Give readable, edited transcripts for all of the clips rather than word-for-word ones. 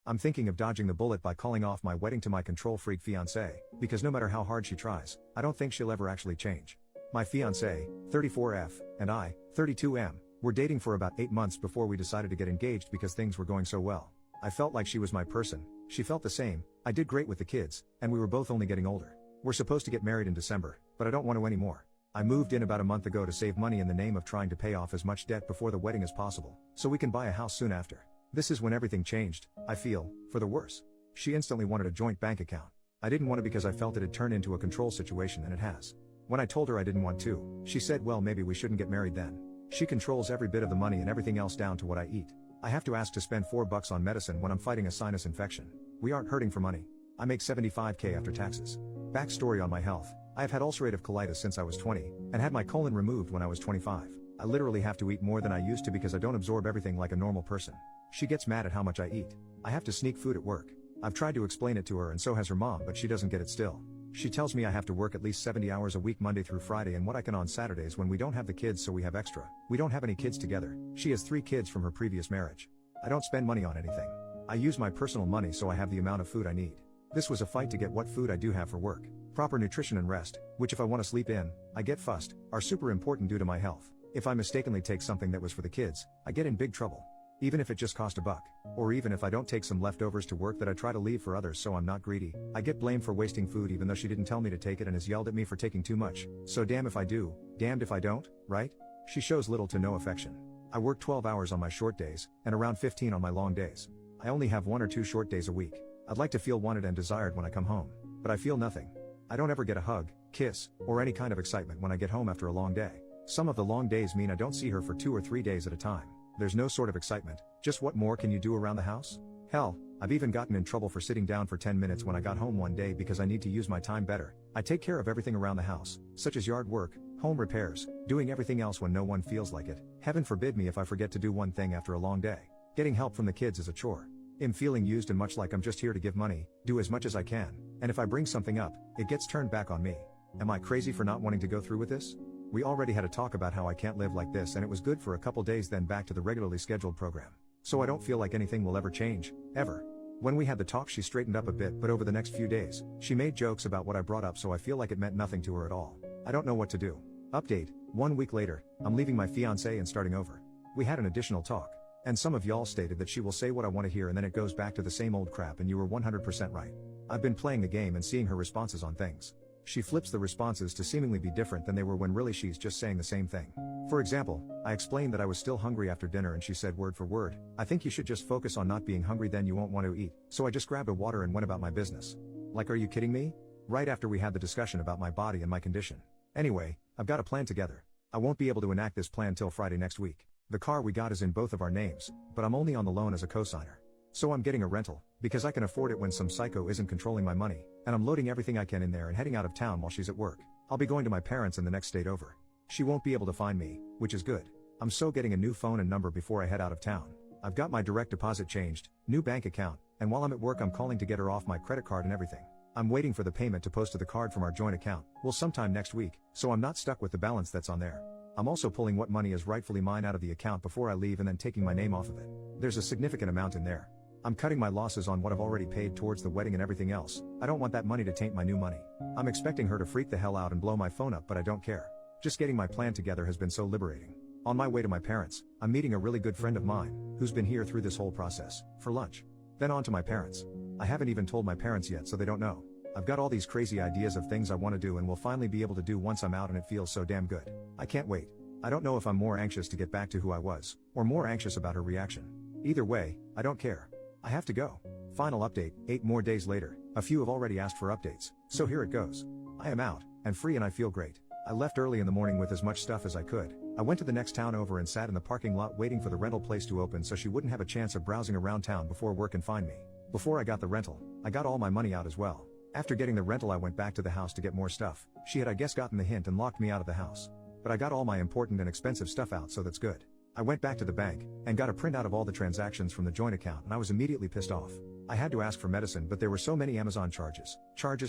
I'm thinking of dodging the bullet by calling off my wedding to my control freak fiancée, because no matter how hard she tries, I don't think she'll ever actually change. My fiancée, 34F, and I, 32M, were dating for about 8 months before we decided to get engaged because things were going so well. I felt like she was my person, she felt the same, I did great with the kids, and we were both only getting older. We're supposed to get married in December, but I don't want to anymore. I moved in about a month ago to save money in the name of trying to pay off as much debt before the wedding as possible, so we can buy a house soon after. This is when everything changed, I feel, for the worse. She instantly wanted a joint bank account. I didn't want it because I felt it'd turn into a control situation, and it has. When I told her I didn't want to, she said, well, maybe we shouldn't get married then. She controls every bit of the money and everything else down to what I eat. I have to ask to spend $4 on medicine when I'm fighting a sinus infection. We aren't hurting for money. I make $75K after taxes. Backstory on my health. I have had ulcerative colitis since I was 20, and had my colon removed when I was 25. I literally have to eat more than I used to because I don't absorb everything like a normal person. She gets mad at how much I eat. I have to sneak food at work. I've tried to explain it to her and so has her mom, but she doesn't get it still. She tells me I have to work at least 70 hours a week Monday through Friday and what I can on Saturdays when we don't have the kids, so we have extra. We don't have any kids together. She has 3 kids from her previous marriage. I don't spend money on anything. I use my personal money so I have the amount of food I need. This was a fight to get what food I do have for work. Proper nutrition and rest, which if I want to sleep in, I get fussed, are super important due to my health. If I mistakenly take something that was for the kids, I get in big trouble. Even if it just cost $1. Or even if I don't take some leftovers to work that I try to leave for others so I'm not greedy, I get blamed for wasting food even though she didn't tell me to take it and has yelled at me for taking too much. So damn if I do, damned if I don't, right? She shows little to no affection. I work 12 hours on my short days, and around 15 on my long days. I only have 1 or 2 short days a week. I'd like to feel wanted and desired when I come home. But I feel nothing. I don't ever get a hug, kiss, or any kind of excitement when I get home after a long day. Some of the long days mean I don't see her for 2 or 3 days at a time. There's no sort of excitement, just what more can you do around the house? Hell, I've even gotten in trouble for sitting down for 10 minutes when I got home one day because I need to use my time better. I take care of everything around the house, such as yard work, home repairs, doing everything else when no one feels like it. Heaven forbid me if I forget to do one thing after a long day. Getting help from the kids is a chore. I'm feeling used and much like I'm just here to give money, do as much as I can, and if I bring something up, it gets turned back on me. Am I crazy for not wanting to go through with this? We already had a talk about how I can't live like this, and it was good for a couple days, then back to the regularly scheduled program. So I don't feel like anything will ever change, ever. When we had the talk she straightened up a bit, but over the next few days, she made jokes about what I brought up, so I feel like it meant nothing to her at all. I don't know what to do. Update, 1 week later, I'm leaving my fiancé and starting over. We had an additional talk. And some of y'all stated that she will say what I want to hear and then it goes back to the same old crap, and you were 100% right. I've been playing the game and seeing her responses on things. She flips the responses to seemingly be different than they were when really she's just saying the same thing. For example, I explained that I was still hungry after dinner and she said word for word, I think you should just focus on not being hungry, then you won't want to eat. So I just grabbed a water and went about my business. Like, are you kidding me? Right after we had the discussion about my body and my condition. Anyway, I've got a plan together. I won't be able to enact this plan till Friday next week. The car we got is in both of our names, but I'm only on the loan as a cosigner. So I'm getting a rental, because I can afford it when some psycho isn't controlling my money, and I'm loading everything I can in there and heading out of town while she's at work. I'll be going to my parents in the next state over. She won't be able to find me, which is good. I'm so getting a new phone and number before I head out of town. I've got my direct deposit changed, new bank account, and while I'm at work I'm calling to get her off my credit card and everything. I'm waiting for the payment to post to the card from our joint account, well, sometime next week, so I'm not stuck with the balance that's on there. I'm also pulling what money is rightfully mine out of the account before I leave and then taking my name off of it. There's a significant amount in there. I'm cutting my losses on what I've already paid towards the wedding and everything else. I don't want that money to taint my new money. I'm expecting her to freak the hell out and blow my phone up, but I don't care. Just getting my plan together has been so liberating. On my way to my parents, I'm meeting a really good friend of mine, who's been here through this whole process, for lunch. Then on to my parents. I haven't even told my parents yet, so they don't know. I've got all these crazy ideas of things I want to do and will finally be able to do once I'm out, and it feels so damn good. I can't wait. I don't know if I'm more anxious to get back to who I was, or more anxious about her reaction. Either way, I don't care. I have to go. Final update, 8 more days later, a few have already asked for updates, so here it goes. I am out, and free, and I feel great. I left early in the morning with as much stuff as I could. I went to the next town over and sat in the parking lot waiting for the rental place to open so she wouldn't have a chance of browsing around town before work and find me. Before I got the rental, I got all my money out as well. After getting the rental I went back to the house to get more stuff. She had I guess gotten the hint and locked me out of the house. But I got all my important and expensive stuff out, so that's good. I went back to the bank, and got a printout of all the transactions from the joint account, and I was immediately pissed off. I had to ask for medicine, but there were so many Amazon charges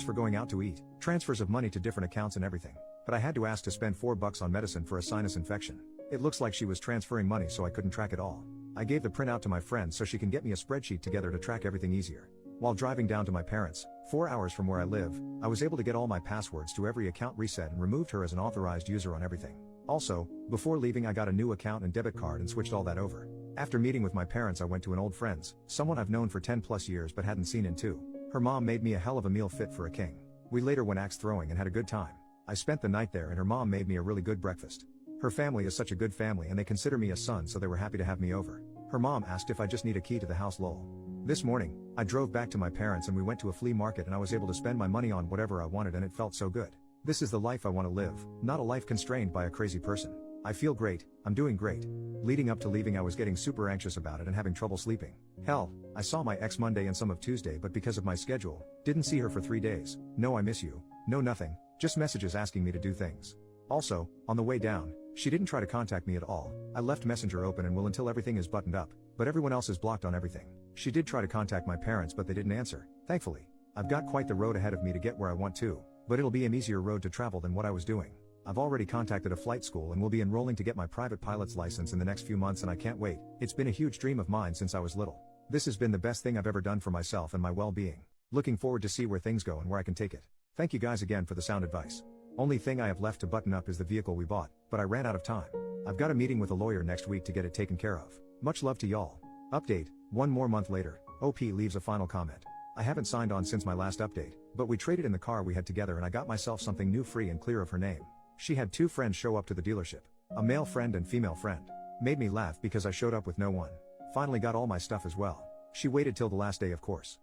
for going out to eat, transfers of money to different accounts and everything. But I had to ask to spend $4 on medicine for a sinus infection. It looks like she was transferring money so I couldn't track it all. I gave the printout to my friend so she can get me a spreadsheet together to track everything easier. While driving down to my parents', 4 hours from where I live, I was able to get all my passwords to every account reset and removed her as an authorized user on everything. Also, before leaving I got a new account and debit card and switched all that over. After meeting with my parents I went to an old friend's, someone I've known for 10 plus years but hadn't seen in 2. Her mom made me a hell of a meal fit for a king. We later went axe throwing and had a good time. I spent the night there and her mom made me a really good breakfast. Her family is such a good family and they consider me a son, so they were happy to have me over. Her mom asked if I just need a key to the house lol. This morning, I drove back to my parents and we went to a flea market and I was able to spend my money on whatever I wanted and it felt so good. This is the life I want to live, not a life constrained by a crazy person. I feel great, I'm doing great. Leading up to leaving I was getting super anxious about it and having trouble sleeping. Hell, I saw my ex Monday and some of Tuesday but because of my schedule, didn't see her for 3 days. No I miss you, no nothing, just messages asking me to do things. Also, on the way down, she didn't try to contact me at all. I left Messenger open and will until everything is buttoned up, but everyone else is blocked on everything. She did try to contact my parents but they didn't answer, thankfully. I've got quite the road ahead of me to get where I want to, but it'll be an easier road to travel than what I was doing. I've already contacted a flight school and will be enrolling to get my private pilot's license in the next few months and I can't wait. It's been a huge dream of mine since I was little. This has been the best thing I've ever done for myself and my well-being. Looking forward to see where things go and where I can take it. Thank you guys again for the sound advice. Only thing I have left to button up is the vehicle we bought, but I ran out of time. I've got a meeting with a lawyer next week to get it taken care of. Much love to y'all. Update, 1 more month later, OP leaves a final comment. I haven't signed on since my last update, but we traded in the car we had together and I got myself something new free and clear of her name. She had 2 friends show up to the dealership. A male friend and female friend. Made me laugh because I showed up with no one. Finally got all my stuff as well. She waited till the last day of course.